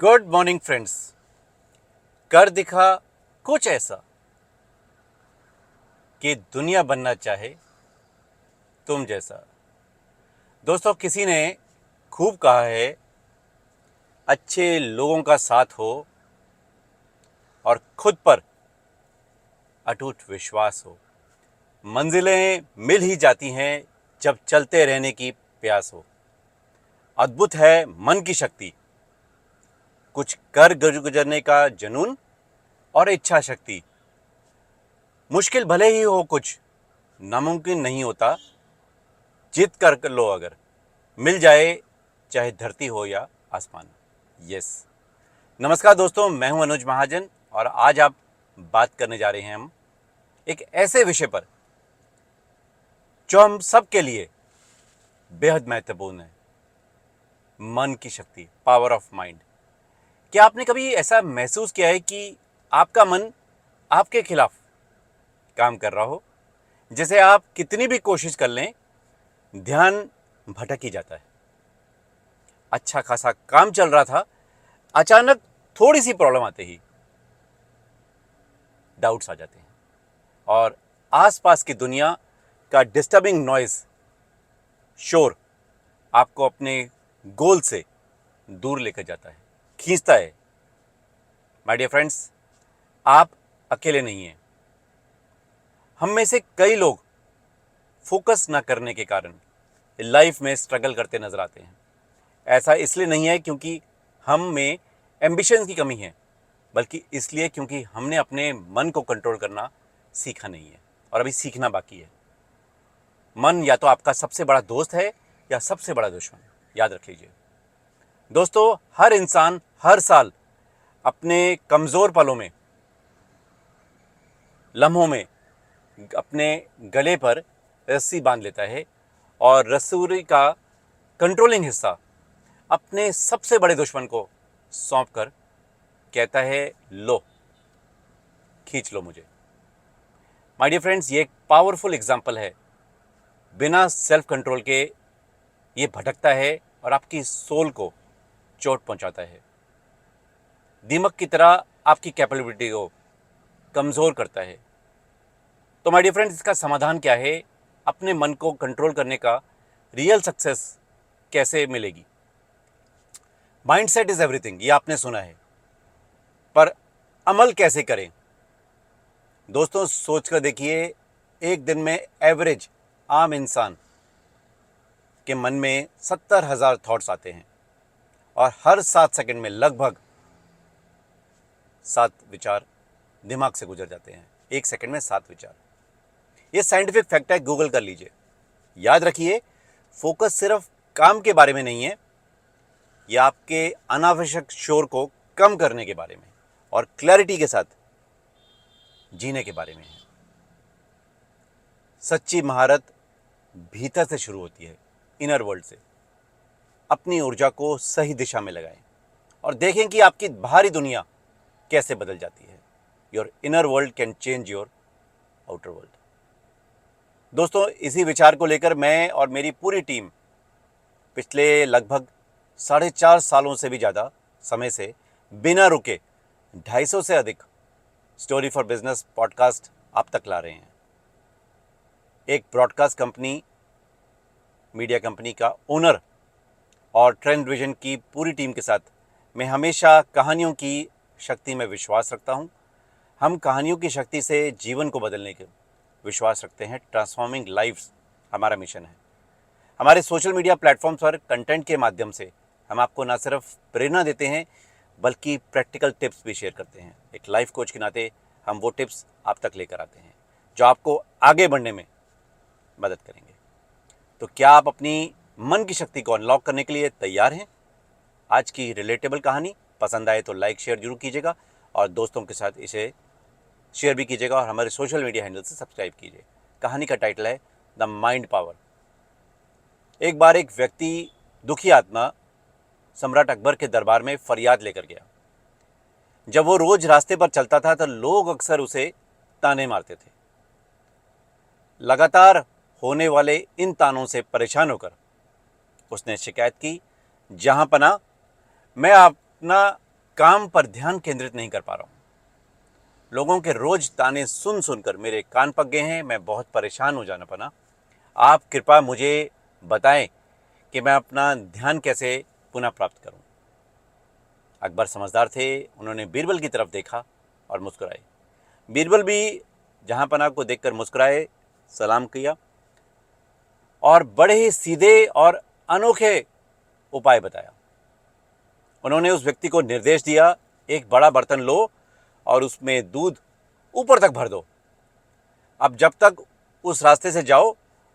Good morning friends. कर दिखा कुछ ऐसा कि दुनिया बनना चाहे तुम जैसा। दोस्तों, किसी ने खूब कहा है, अच्छे लोगों का साथ हो और खुद पर अटूट विश्वास हो, मंजिलें मिल ही जाती हैं जब चलते रहने की प्यास हो। अद्भुत है मन की शक्ति, कुछ कर गुजरने का जुनून और इच्छा शक्ति। मुश्किल भले ही हो, कुछ नामुमकिन नहीं होता। जिद कर लो, अगर मिल जाए, चाहे धरती हो या आसमान। यस। नमस्कार दोस्तों, मैं हूं अनुज महाजन और आज आप बात करने जा रहे हैं हम एक ऐसे विषय पर जो हम सब के लिए बेहद महत्वपूर्ण है। मन की शक्ति, पावर ऑफ माइंड। क्या आपने कभी ऐसा महसूस किया है कि आपका मन आपके खिलाफ काम कर रहा हो? जैसे आप कितनी भी कोशिश कर लें, ध्यान भटक ही जाता है। अच्छा खासा काम चल रहा था, अचानक थोड़ी सी प्रॉब्लम आते ही डाउट्स आ जाते हैं और आसपास की दुनिया का डिस्टर्बिंग नॉइज, शोर आपको अपने गोल से दूर लेकर जाता है, खींचता है। माय डियर फ्रेंड्स, आप अकेले नहीं हैं। हम में से कई लोग फोकस ना करने के कारण लाइफ में स्ट्रगल करते नजर आते हैं। ऐसा इसलिए नहीं है क्योंकि हम में एम्बिशन की कमी है, बल्कि इसलिए क्योंकि हमने अपने मन को कंट्रोल करना सीखा नहीं है और अभी सीखना बाकी है। मन या तो आपका सबसे बड़ा दोस्त है या सबसे बड़ा दुश्मन, याद रख लीजिए। दोस्तों, हर इंसान हर साल अपने कमजोर पलों में, लम्हों में अपने गले पर रस्सी बांध लेता है और रस्सी का कंट्रोलिंग हिस्सा अपने सबसे बड़े दुश्मन को सौंप कर कहता है, लो, खींच लो मुझे। माय डियर फ्रेंड्स, ये एक पावरफुल एग्जाम्पल है। बिना सेल्फ कंट्रोल के ये भटकता है और आपकी सोल को चोट पहुंचाता है। दीमक की तरह आपकी कैपेबिलिटी को कमजोर करता है। तो माय डियर फ्रेंड्स, इसका समाधान क्या है? अपने मन को कंट्रोल करने का रियल सक्सेस कैसे मिलेगी? माइंडसेट इज एवरीथिंग, ये आपने सुना है, पर अमल कैसे करें? दोस्तों, सोचकर देखिए, एक दिन में एवरेज आम इंसान के मन में 70,000 थॉट्स आते हैं और हर 7 सेकंड में लगभग 7 विचार दिमाग से गुजर जाते हैं। 1 सेकंड में 7 विचार। ये साइंटिफिक फैक्ट है, गूगल कर लीजिए। याद रखिए, फोकस सिर्फ काम के बारे में नहीं है, यह आपके अनावश्यक शोर को कम करने के बारे में और क्लैरिटी के साथ जीने के बारे में है। सच्ची महारत भीतर से शुरू होती है, इनर वर्ल्ड से। अपनी ऊर्जा को सही दिशा में लगाएं और देखें कि आपकी बाहरी दुनिया कैसे बदल जाती है। Your inner world can change your outer world. दोस्तों, इसी विचार को लेकर मैं और मेरी पूरी टीम पिछले लगभग 4.5 सालों से भी ज़्यादा समय से बिना रुके 250 से अधिक स्टोरी फॉर बिजनेस पॉडकास्ट आप तक ला रहे हैं। एक ब्रॉडकास्ट कंपनी, मीडिया कंपनी का ओनर और ट्रेंड विजन की पूरी टीम के साथ मैं हमेशा कहानियों की शक्ति में विश्वास रखता हूं। हम कहानियों की शक्ति से जीवन को बदलने के विश्वास रखते हैं। ट्रांसफॉर्मिंग लाइव्स हमारा मिशन है। हमारे सोशल मीडिया प्लेटफॉर्म्स पर कंटेंट के माध्यम से हम आपको न सिर्फ प्रेरणा देते हैं, बल्कि प्रैक्टिकल टिप्स भी शेयर करते हैं। एक लाइफ कोच के नाते हम वो टिप्स आप तक लेकर आते हैं जो आपको आगे बढ़ने में मदद करेंगे। तो क्या आप अपनी मन की शक्ति को अनलॉक करने के लिए तैयार हैं? आज की रिलेटेबल कहानी पसंद आए तो लाइक शेयर जरूर कीजिएगा और दोस्तों के साथ इसे शेयर भी कीजिएगा और हमारे सोशल मीडिया हैंडल से सब्सक्राइब कीजिए। कहानी का टाइटल है द माइंड पावर। एक बार एक व्यक्ति, दुखी आत्मा, सम्राट अकबर के दरबार में फरियाद लेकर गया। जब वो रोज रास्ते पर चलता था तो लोग अक्सर उसे ताने मारते थे। लगातार होने वाले इन तानों से परेशान होकर उसने शिकायत की, जहां पना, मैं अपना काम पर ध्यान केंद्रित नहीं कर पा रहा हूँ। लोगों के रोज ताने सुन सुनकर मेरे कान पक गए हैं, मैं बहुत परेशान हो जाना पना। आप कृपया मुझे बताएं कि मैं अपना ध्यान कैसे पुनः प्राप्त करूं। अकबर समझदार थे, उन्होंने बीरबल की तरफ देखा और मुस्कुराए। बीरबल भी जहांपना को देखकर मुस्कुराए, सलाम किया और बड़े ही सीधे और अनोखे उपाय बताया। उन्होंने उस व्यक्ति को निर्देश दिया, एक बड़ा बर्तन लो और उसमें दूध ऊपर तक भर दो। अब जब तक उस रास्ते से जाओ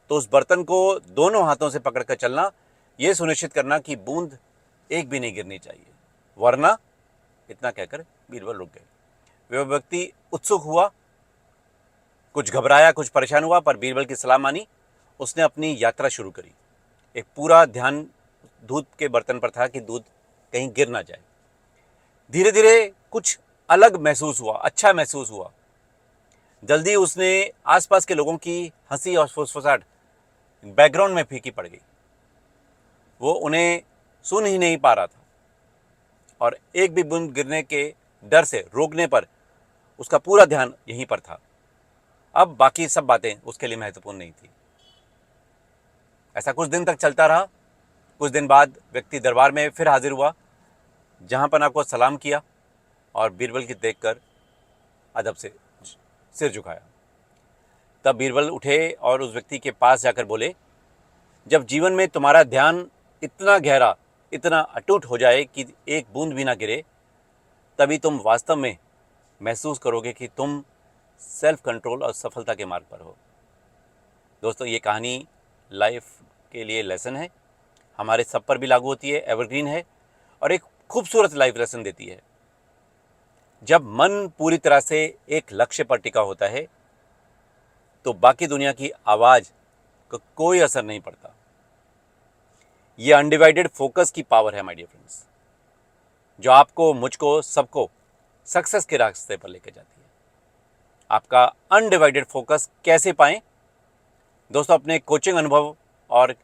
तो उस बर्तन को दोनों हाथों से पकड़कर चलना, यह सुनिश्चित करना कि बूंद एक भी नहीं गिरनी चाहिए, वरना। इतना कहकर बीरबल रुक गए। वह व्यक्ति उत्सुक हुआ, कुछ घबराया, कुछ परेशान हुआ, पर बीरबल की सलाह मानी। उसने अपनी यात्रा शुरू करी। एक पूरा ध्यान दूध के बर्तन पर था कि दूध कहीं गिर ना जाए। धीरे धीरे कुछ अलग महसूस हुआ, अच्छा महसूस हुआ। जल्दी उसने आसपास के लोगों की हंसी और फुसफुसाहट बैकग्राउंड में फीकी पड़ गई। वो उन्हें सुन ही नहीं पा रहा था और एक भी बूंद गिरने के डर से रोकने पर उसका पूरा ध्यान यहीं पर था। अब बाकी सब बातें उसके लिए महत्वपूर्ण नहीं थी। ऐसा कुछ दिन तक चलता रहा। कुछ दिन बाद व्यक्ति दरबार में फिर हाजिर हुआ। जहांपना को सलाम किया और बीरबल की देखकर अदब से सिर झुकाया। तब बीरबल उठे और उस व्यक्ति के पास जाकर बोले, जब जीवन में तुम्हारा ध्यान इतना गहरा, इतना अटूट हो जाए कि एक बूंद भी ना गिरे, तभी तुम वास्तव में महसूस करोगे कि तुम सेल्फ कंट्रोल और सफलता के मार्ग पर हो। दोस्तों, ये कहानी लाइफ के लिए लेसन है, हमारे सब पर भी लागू होती है, एवरग्रीन है और एक खूबसूरत लाइफ लेसन देती है। जब मन पूरी तरह से एक लक्ष्य पर टिका होता है तो बाकी दुनिया की आवाज का कोई असर नहीं पड़ता। यह अनडिवाइडेड फोकस की पावर है माय डियर फ्रेंड्स, जो आपको, मुझको, सबको सक्सेस के रास्ते पर लेकर जाती है। आपका अनडिवाइडेड फोकस कैसे पाएं? दोस्तों, अपने कोचिंग अनुभव और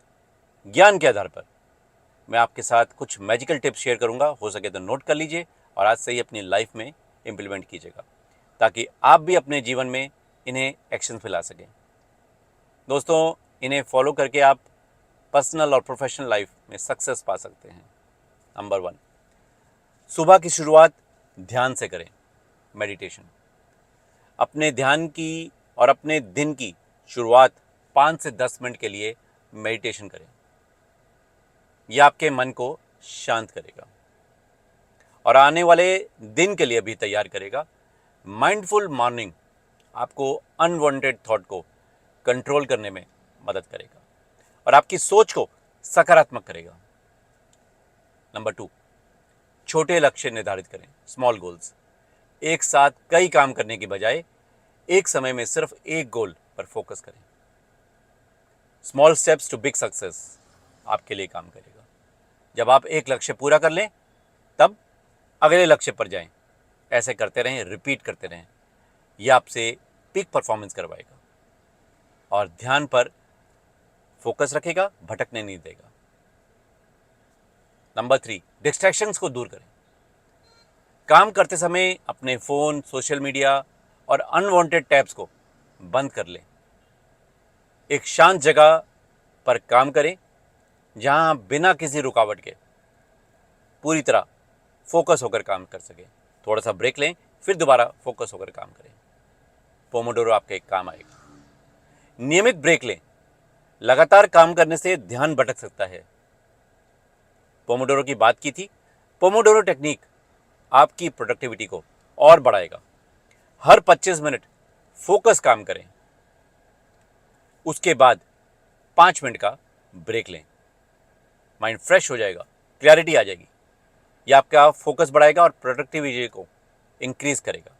ज्ञान के आधार पर मैं आपके साथ कुछ मैजिकल टिप्स शेयर करूंगा। हो सके तो नोट कर लीजिए और आज से ही अपनी लाइफ में इम्प्लीमेंट कीजिएगा, ताकि आप भी अपने जीवन में इन्हें एक्शन में ला सकें। दोस्तों, इन्हें फॉलो करके आप पर्सनल और प्रोफेशनल लाइफ में सक्सेस पा सकते हैं। नंबर 1, सुबह की शुरुआत ध्यान से करें, मेडिटेशन। अपने ध्यान की और अपने दिन की शुरुआत 5 से 10 मिनट के लिए मेडिटेशन करें। यह आपके मन को शांत करेगा और आने वाले दिन के लिए भी तैयार करेगा। माइंडफुल मॉर्निंग आपको अनवांटेड थॉट को कंट्रोल करने में मदद करेगा और आपकी सोच को सकारात्मक करेगा। नंबर 2, छोटे लक्ष्य निर्धारित करें, स्मॉल गोल्स। एक साथ कई काम करने की बजाय एक समय में सिर्फ एक गोल पर फोकस करें। Small steps to big success आपके लिए काम करेगा। जब आप एक लक्ष्य पूरा कर लें तब अगले लक्ष्य पर जाएं। ऐसे करते रहें, रिपीट करते रहें। यह आपसे पीक परफॉर्मेंस करवाएगा और ध्यान पर फोकस रखेगा, भटकने नहीं देगा। नंबर 3, डिस्ट्रैक्शंस को दूर करें। काम करते समय अपने फोन, सोशल मीडिया और अनवांटेड टैब्स को बंद कर लें। एक शांत जगह पर काम करें जहां बिना किसी रुकावट के पूरी तरह फोकस होकर काम कर सके। थोड़ा सा ब्रेक लें, फिर दोबारा फोकस होकर काम करें। पोमोडोरो आपके काम आएगा। नियमित ब्रेक लें। लगातार काम करने से ध्यान भटक सकता है। पोमोडोरो की बात की थी। पोमोडोरो टेक्निक आपकी प्रोडक्टिविटी को और बढ़ाएगा। हर 25 मिनट फोकस काम करें, उसके बाद 5 मिनट का ब्रेक लें। माइंड फ्रेश हो जाएगा, क्लैरिटी आ जाएगी। यह आपका फोकस बढ़ाएगा और प्रोडक्टिविटी को इंक्रीज करेगा।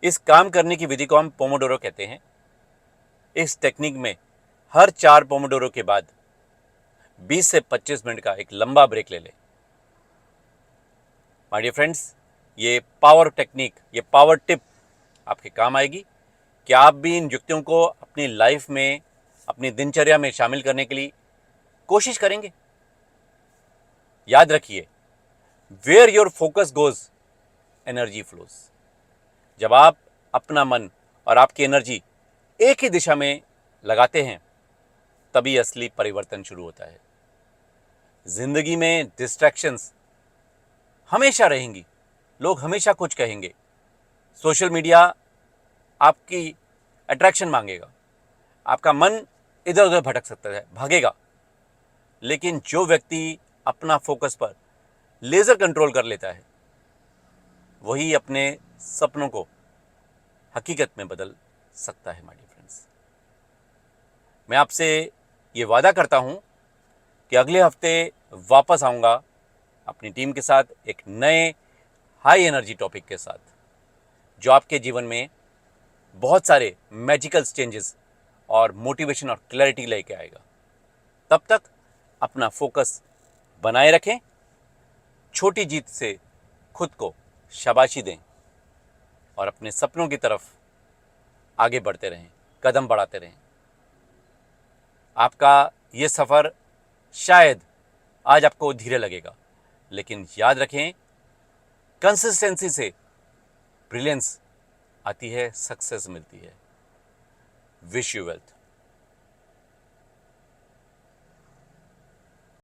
इस काम करने की विधि को हम पोमोडोरो कहते हैं। इस टेक्निक में हर 4 पोमोडोरो के बाद 20 से 25 मिनट का एक लंबा ब्रेक ले लें। माय डियर फ्रेंड्स, ये पावर टेक्निक, ये पावर टिप आपके काम आएगी कि आप भी इन युक्तियों को अपनी लाइफ में, अपनी दिनचर्या में शामिल करने के लिए कोशिश करेंगे। याद रखिए, where your focus goes, energy flows. जब आप अपना मन और आपकी एनर्जी एक ही दिशा में लगाते हैं, तभी असली परिवर्तन शुरू होता है। जिंदगी में डिस्ट्रैक्शंस हमेशा रहेंगी, लोग हमेशा कुछ कहेंगे, सोशल मीडिया आपकी अट्रैक्शन मांगेगा, आपका मन इधर उधर भटक सकता है, भागेगा। लेकिन जो व्यक्ति अपना फोकस पर लेजर कंट्रोल कर लेता है, वही अपने सपनों को हकीकत में बदल सकता है। माय डियर फ्रेंड्स, मैं आपसे ये वादा करता हूं कि अगले हफ्ते वापस आऊंगा अपनी टीम के साथ एक नए हाई एनर्जी टॉपिक के साथ, जो आपके जीवन में बहुत सारे मैजिकल चेंजेस और मोटिवेशन और क्लैरिटी लेके आएगा। तब तक अपना फोकस बनाए रखें, छोटी जीत से खुद को शाबाशी दें और अपने सपनों की तरफ आगे बढ़ते रहें, कदम बढ़ाते रहें। आपका ये सफ़र शायद आज आपको धीरे लगेगा, लेकिन याद रखें, कंसिस्टेंसी से ब्रिलियंस आती है, सक्सेस मिलती है। Wish you wealth.